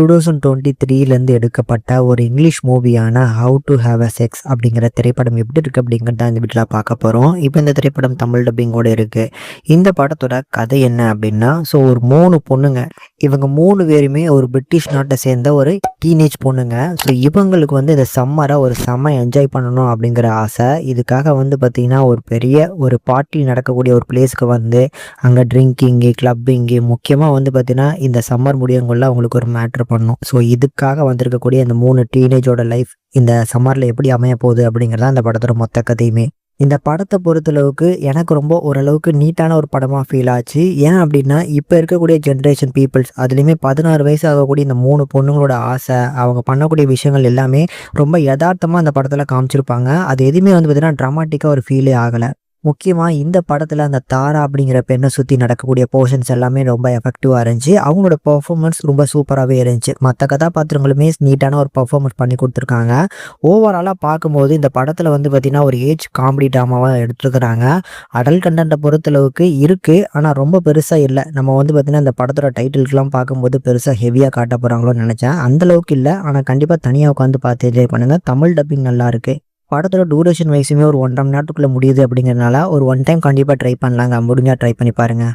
2023லேருந்து எடுக்கப்பட்ட ஒரு இங்கிலீஷ் மூவியான how to have a sex அப்படிங்கிற திரைப்படம் எப்படி இருக்குது அப்படிங்கிறது தான் இந்த வீட்டில் பார்க்க போகிறோம். இப்போ இந்த திரைப்படம் தமிழ் டப்பிங்கோட இருக்குது. இந்த படத்தோட கதை என்ன அப்படின்னா, ஒரு 3 பொண்ணுங்க. இவங்க 3 பேருமே ஒரு பிரிட்டிஷ் நாட்டை சேர்ந்த ஒரு டீனேஜ் பொண்ணுங்க. இவங்களுக்கு இந்த சம்மரை ஒரு செம்ம என்ஜாய் பண்ணணும் அப்படிங்கிற ஆசை. இதுக்காக பார்த்திங்கன்னா ஒரு பெரிய ஒரு பார்ட்டி நடக்கக்கூடிய ஒரு பிளேஸ்க்கு அங்கே ட்ரிங்கிங்கு, கிளப்பிங்கு, முக்கியமாக பார்த்திங்கன்னா இந்த சம்மர் முடியங்குள்ள அவங்களுக்கு ஒரு மேட்ரு பண்ணும். இதுக்காக வந்திருக்கக்கூடிய இந்த 3 டீனேஜோட லைஃப் இந்த சம்மரில் எப்படி அமைய போகுது அப்படிங்கிறதா இந்த படத்தோட மொத்த கதையுமே. இந்த படத்தை பொறுத்தளவுக்கு எனக்கு ரொம்ப ஓரளவுக்கு நீட்டான ஒரு படமாக ஃபீல் ஆச்சு. ஏன் அப்படின்னா, இப்போ இருக்கக்கூடிய ஜென்ரேஷன் பீப்புள்ஸ் அதுலேயுமே 16 வயசு ஆகக்கூடிய இந்த 3 பொண்ணுங்களோட ஆசை, அவங்க பண்ணக்கூடிய விஷயங்கள் எல்லாமே ரொம்ப யதார்த்தமாக அந்த படத்தில் காமிச்சிருப்பாங்க. அது எதுவுமே பார்த்திங்கன்னா ட்ராமாட்டிக்காக ஒரு ஃபீலே ஆகலை. முக்கியமாக இந்த படத்தில் அந்த தாரா அப்படிங்கிற பெண்ணை சுற்றி நடக்கக்கூடிய போர்ஷன்ஸ் எல்லாமே ரொம்ப எஃபெக்டிவாக இருந்துச்சு. அவங்களோட பர்ஃபார்மன்ஸ் ரொம்ப சூப்பராகவே இருந்துச்சு. மற்ற கதாபாத்திரங்களுமே நீட்டான ஒரு பர்ஃபார்மன்ஸ் பண்ணி கொடுத்துருக்காங்க. ஓவராலாக பார்க்கும்போது இந்த படத்தில் பார்த்திங்கன்னா ஒரு ஏஜ் காமெடி ட்ராமாவாக எடுத்துருக்குறாங்க. அடல்ட் கண்டென்ட்டை பொறுத்தளவுக்கு இருக்குது, ஆனால் ரொம்ப பெருசாக இல்லை. நம்ம பார்த்திங்கன்னா இந்த படத்தோட டைட்டிலுக்கெலாம் பார்க்கும்போது பெருசாக ஹெவியாக காட்ட போகிறாங்களோன்னு நினச்சேன். அந்தளவுக்கு இல்லை, ஆனால் கண்டிப்பாக தனியாக உட்காந்து பார்த்து என்ஜாய் பண்ணுங்கள். தமிழ் டப்பிங் நல்லா இருக்குது. படத்தோட டூரேஷன் வைஸுமே ஒரு 1.5 மணி நேரத்துக்குள்ளே முடியுது அப்படிங்கிறதுனால ஒரு ஒன் டைம் கண்டிப்பாக ட்ரை பண்ணலாங்க. முடிஞ்சால் ட்ரை பண்ணி பாருங்கள்.